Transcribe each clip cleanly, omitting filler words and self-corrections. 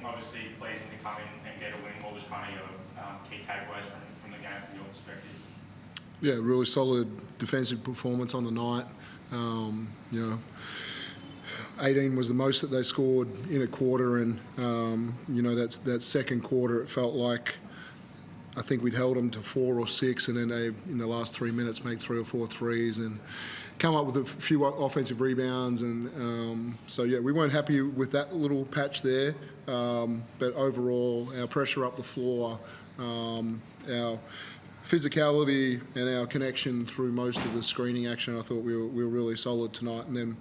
obviously pleasing to come in and get a win. What was kind of your key takeaways from the game from your perspective? Yeah, really solid defensive performance on the night. 18 was the most that they scored in a quarter, and that second quarter it felt like I think we'd held them to 4 or 6, and then they in the last 3 minutes make 3 or 4 threes and come up with a few offensive rebounds, and we weren't happy with that little patch there, but overall our pressure up the floor, our physicality and our connection through most of the screening action, I thought we were really solid tonight, and then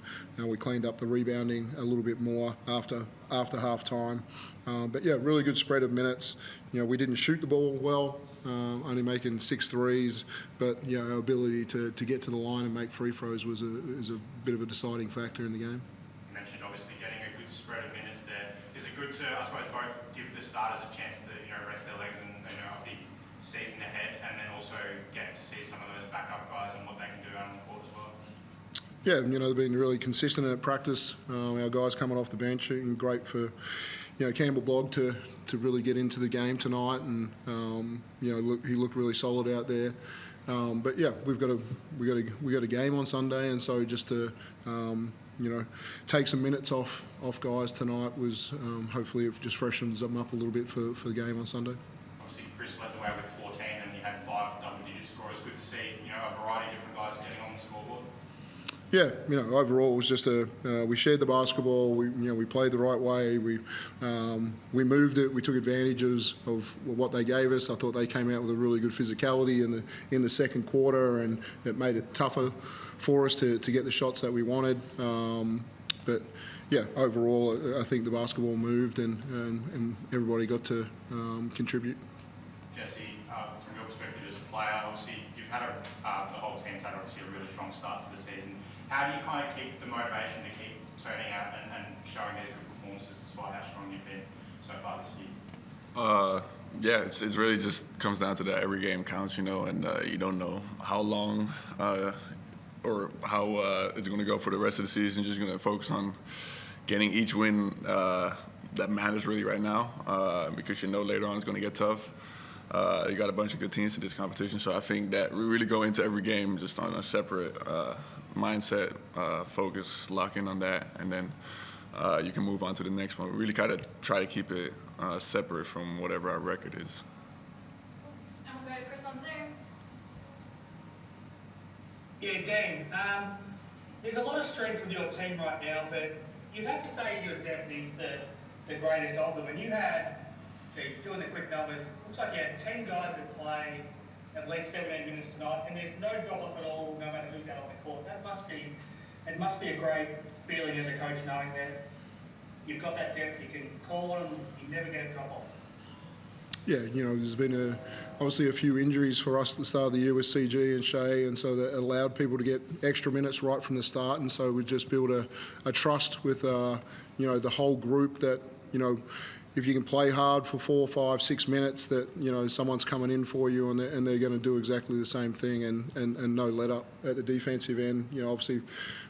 we cleaned up the rebounding a little bit more after half time. Really good spread of minutes. We didn't shoot the ball well, only making 6 threes, but our ability to get to the line and make free throws was a bit of a deciding factor in the game. You mentioned obviously getting a good spread of minutes there. Is it good to, I suppose, both give the starters a chance to rest their legs and up the season ahead, and then also get to see some of those backup guys and what they can do out on the court as well? Yeah, they've been really consistent at practice. Our guys coming off the bench, and great for Campbell Blogg to really get into the game tonight, and he looked really solid out there. We've got a game on Sunday, and so just to take some minutes off guys tonight was hopefully it just freshens them up a little bit for the game on Sunday. Obviously, Chris led the way with 14, and you had 5 double-digit scorers. Good to see a variety of different guys getting on the scoreboard. Yeah, overall it was just we shared the basketball. We played the right way. We moved it. We took advantages of what they gave us. I thought they came out with a really good physicality in the second quarter, and it made it tougher for us to get the shots that we wanted. Overall I think the basketball moved and everybody got to contribute. Jesse, from your perspective as a player, obviously you've had the whole team's had obviously a really strong start to the season. How do you kind of keep the motivation to keep turning out and showing these good performances despite how strong you've been so far this year? It's really just comes down to that every game counts, and you don't know how long or how it's going to go for the rest of the season. Just going to focus on getting each win that matters really right now, because later on it's going to get tough. You got a bunch of good teams in this competition, so I think that we really go into every game just on a separate mindset, focus, lock in on that, and then you can move on to the next one. We really kind of try to keep it separate from whatever our record is. And we'll go to Chris on Zoom. Yeah, Dean, there's a lot of strength with your team right now, but you'd have to say your depth is the greatest of them. And you had, doing the quick numbers, looks like you had 10 guys that play at least 17 minutes tonight, and there's no drop-off at all, no matter who's out on the court. It must be a great feeling as a coach knowing that you've got that depth, you can call on them, you never get a drop-off. Yeah, there's been obviously a few injuries for us at the start of the year with CG and Shea, and so that allowed people to get extra minutes right from the start, and so we just built a trust with the whole group that if you can play hard for 4, 5, 6 minutes, that someone's coming in for you and they're going to do exactly the same thing, and no let up at the defensive end. Obviously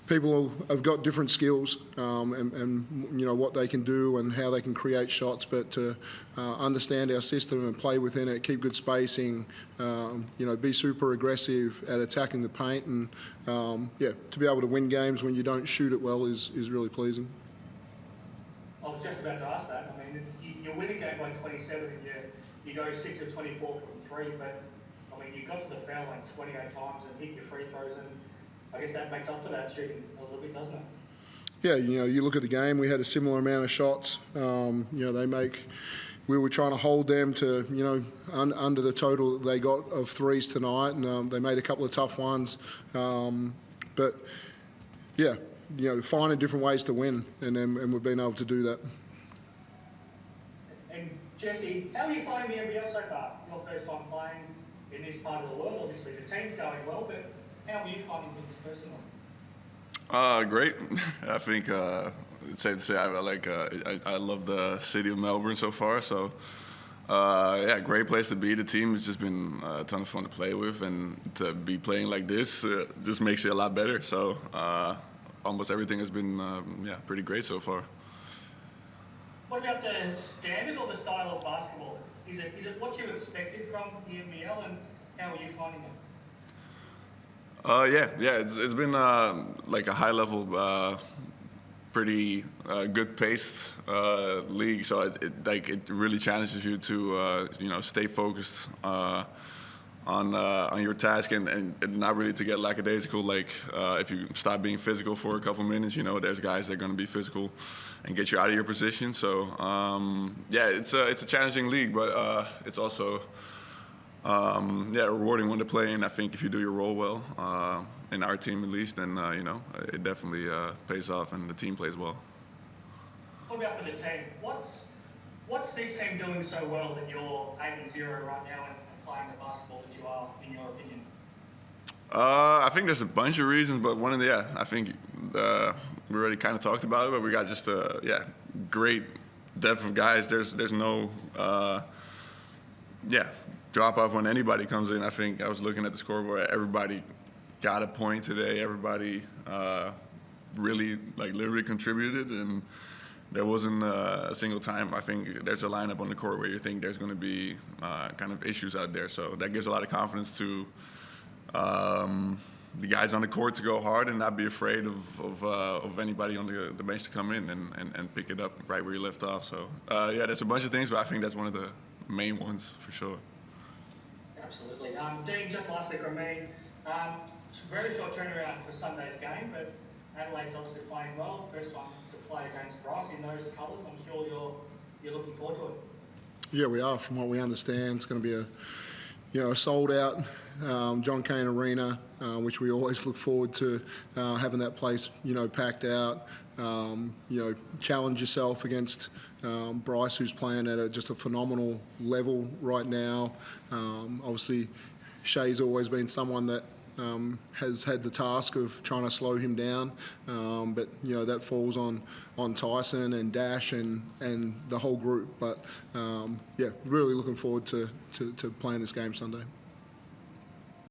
people have got different skills and what they can do and how they can create shots, but to understand our system and play within it, keep good spacing, be super aggressive at attacking the paint, and to be able to win games when you don't shoot it well is really pleasing. I was just about to ask that. I mean, you win a game by 27 and you go 6 of 24 from 3, but I mean, you got to the foul like 28 times and hit your free throws, and I guess that makes up for that shooting a little bit, doesn't it? Yeah, you look at the game, we had a similar amount of shots. We were trying to hold them to, under the total that they got of threes tonight, and they made a couple of tough ones. Finding different ways to win, and we've been able to do that. And Jesse, how are you finding the NBL so far? Your first time playing in this part of the world, obviously. The team's going well, but how are you finding things personally? Great. I think it's safe to say I love the city of Melbourne so far. So great place to be. The team has just been a ton of fun to play with, and to be playing like this just makes it a lot better. So almost everything has been pretty great so far. What about the standard or the style of basketball? Is it what you expected from the NBL, and how are you finding it? Yeah. It's been like a high level, pretty good paced league. So it really challenges you to stay focused on your task and not really to get lackadaisical. Like if you stop being physical for a couple minutes, there's guys that are going to be physical and get you out of your position. So it's a challenging league, but it's also rewarding one to play in. I think if you do your role well, in our team at least, then it definitely pays off and the team plays well. What about for the team? What's this team doing so well that you're 8-0 right now and playing the basketball that you are, in your opinion? I think there's a bunch of reasons, but one of the I think we already kind of talked about it, but we got just a great depth of guys. There's no drop off when anybody comes in. I think I was looking at the scoreboard. Everybody got a point today. Everybody really literally contributed, and there wasn't a single time I think there's a lineup on the court where you think there's going to be kind of issues out there. So that gives a lot of confidence to the guys on the court to go hard and not be afraid of anybody on the bench to come in and pick it up right where you left off. So there's a bunch of things, but I think that's one of the main ones for sure. Absolutely. Dean, just lastly from me, very short turnaround for Sunday's game, but Adelaide's obviously playing well. First one to play against Bryce in those colours. I'm sure you're looking forward to it. Yeah, we are. From what we understand, it's going to be a sold out John Cain Arena, which we always look forward to having that place packed out. Challenge yourself against Bryce, who's playing at just a phenomenal level right now. Obviously, Shea's always been someone that has had the task of trying to slow him down, but that falls on Tyson and Dash and the whole group. But really looking forward to playing this game Sunday.